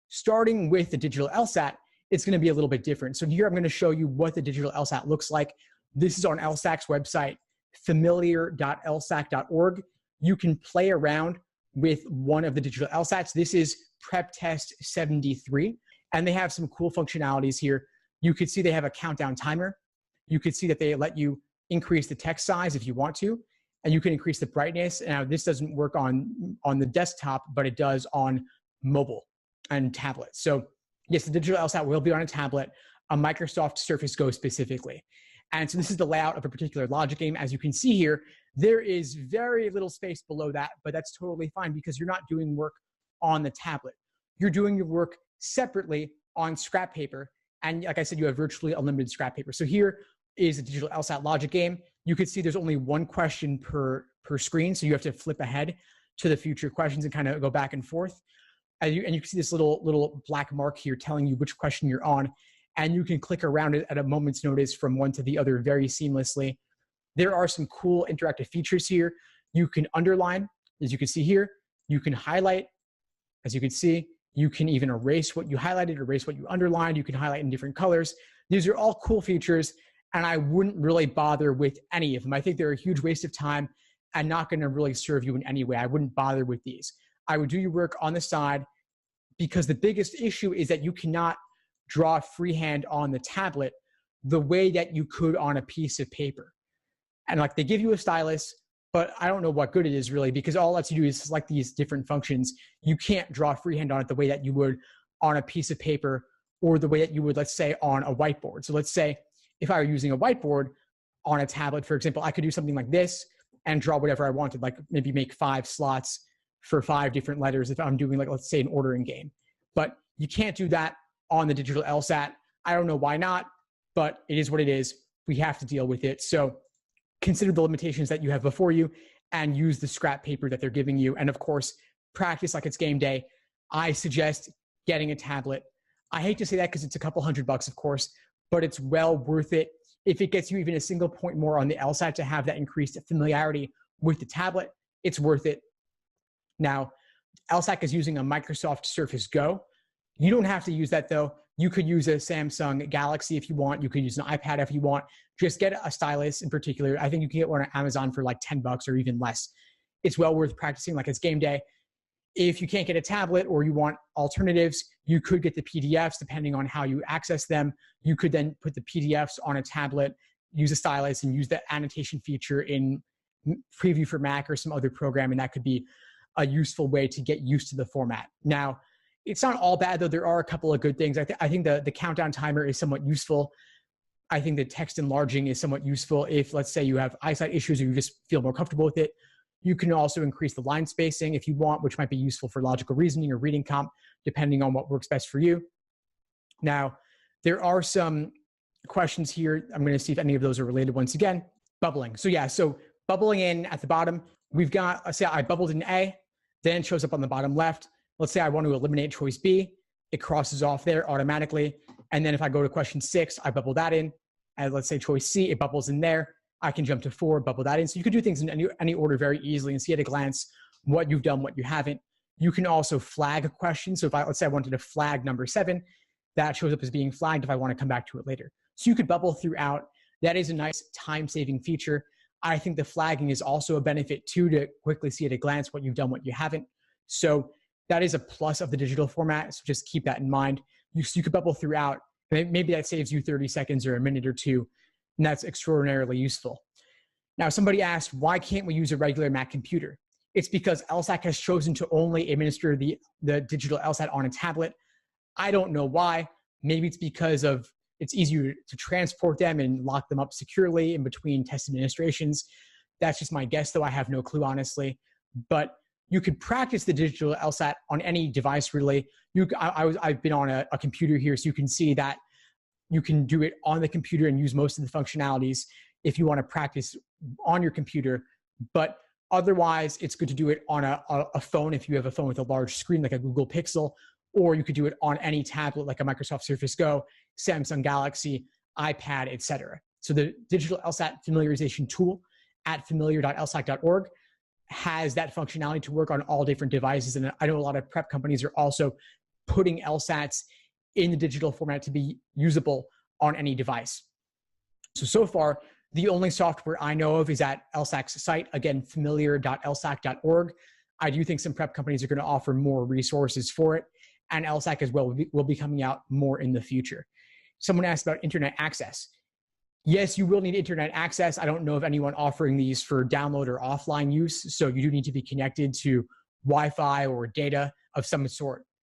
starting with the digital LSAT, it's going to be a little bit different. So here I'm going to show you what the digital LSAT looks like. This is on LSAC's website, familiar.lsac.org. You can play around with one of the digital LSATs. This is Prep Test 73, and they have some cool functionalities here. You could see they have a countdown timer. You could see that they let you increase the text size if you want to, and you can increase the brightness. Now, this doesn't work on the desktop, but it does on mobile and tablet. So yes, the digital LSAT will be on a tablet, a Microsoft Surface Go specifically. And so this is the layout of a particular logic game. As you can see here, there is very little space below that, but that's totally fine because you're not doing work on the tablet. You're doing your work separately on scrap paper. And like I said, you have virtually unlimited scrap paper. So here is a digital LSAT logic game. You can see there's only one question per screen. So you have to flip ahead to the future questions and kind of go back and forth. And you can see this little black mark here telling you which question you're on. And you can click around it at a moment's notice from one to the other very seamlessly. There are some cool interactive features here. You can underline, as you can see here. You can highlight, as you can see. You can even erase what you highlighted, erase what you underlined. You can highlight in different colors. These are all cool features, and I wouldn't really bother with any of them. I think they're a huge waste of time and not going to really serve you in any way. I wouldn't bother with these. I would do your work on the side because the biggest issue is that you cannot draw freehand on the tablet the way that you could on a piece of paper. And like they give you a stylus, but I don't know what good it is really because all it lets you do is select these different functions. You can't draw freehand on it the way that you would on a piece of paper or the way that you would, let's say, on a whiteboard. So let's say if I were using a whiteboard on a tablet, for example, I could do something like this and draw whatever I wanted, like maybe make 5 slots for 5 different letters if I'm doing, like, let's say, an ordering game. But you can't do that on the digital LSAT. I don't know why not, but it is what it is. We have to deal with it. So consider the limitations that you have before you and use the scrap paper that they're giving you. And of course, practice like it's game day. I suggest getting a tablet. I hate to say that because it's a couple $100, of course, but it's well worth it. If it gets you even a single point more on the LSAT to have that increased familiarity with the tablet, it's worth it. Now, LSAC is using a Microsoft Surface Go. You don't have to use that though. You could use a Samsung Galaxy if you want. You could use an iPad if you want. Just get a stylus in particular. I think you can get one on Amazon for like $10 or even less. It's well worth practicing like it's game day. If you can't get a tablet or you want alternatives, you could get the PDFs depending on how you access them. You could then put the PDFs on a tablet, use a stylus, and use the annotation feature in Preview for Mac or some other program, and that could be a useful way to get used to the format. Now, it's not all bad, though. There are a couple of good things. I think the countdown timer is somewhat useful. I think the text enlarging is somewhat useful if, let's say, you have eyesight issues or you just feel more comfortable with it. You can also increase the line spacing if you want, which might be useful for logical reasoning or reading comp, depending on what works best for you. Now, there are some questions here. I'm going to see if any of those are related once again. Bubbling. So yeah, so bubbling in at the bottom, we've got, let's say I bubbled in A, then it shows up on the bottom left. Let's say I want to eliminate choice B. It crosses off there automatically. And then if I go to question 6, I bubble that in. And let's say choice C, it bubbles in there. I can jump to 4, bubble that in. So you could do things in any order very easily and see at a glance what you've done, what you haven't. You can also flag a question. So if let's say I wanted to flag number 7, that shows up as being flagged if I want to come back to it later. So you could bubble throughout. That is a nice time-saving feature. I think the flagging is also a benefit too, to quickly see at a glance what you've done, what you haven't. So that is a plus of the digital format. So just keep that in mind. You could bubble throughout. Maybe that saves you 30 seconds or a minute or two. And that's extraordinarily useful. Now, somebody asked, why can't we use a regular Mac computer? It's because LSAC has chosen to only administer the digital LSAT on a tablet. I don't know why. Maybe it's because it's easier to transport them and lock them up securely in between test administrations. That's just my guess, though. I have no clue, honestly. But you could practice the digital LSAT on any device, really. I've been on a computer here, so you can see that you can do it on the computer and use most of the functionalities if you want to practice on your computer. But otherwise, it's good to do it on a phone if you have a phone with a large screen like a Google Pixel, or you could do it on any tablet like a Microsoft Surface Go, Samsung Galaxy, iPad, etc. So the digital LSAT familiarization tool at familiar.lsac.org has that functionality to work on all different devices. And I know a lot of prep companies are also putting LSATs in the digital format to be usable on any device. So far, the only software I know of is at LSAC's site, again, familiar.lsac.org. I do think some prep companies are going to offer more resources for it, and LSAC as well will be coming out more in the future. Someone asked about internet access. Yes, you will need internet access. I don't know of anyone offering these for download or offline use, so you do need to be connected to Wi-Fi or data of some sort.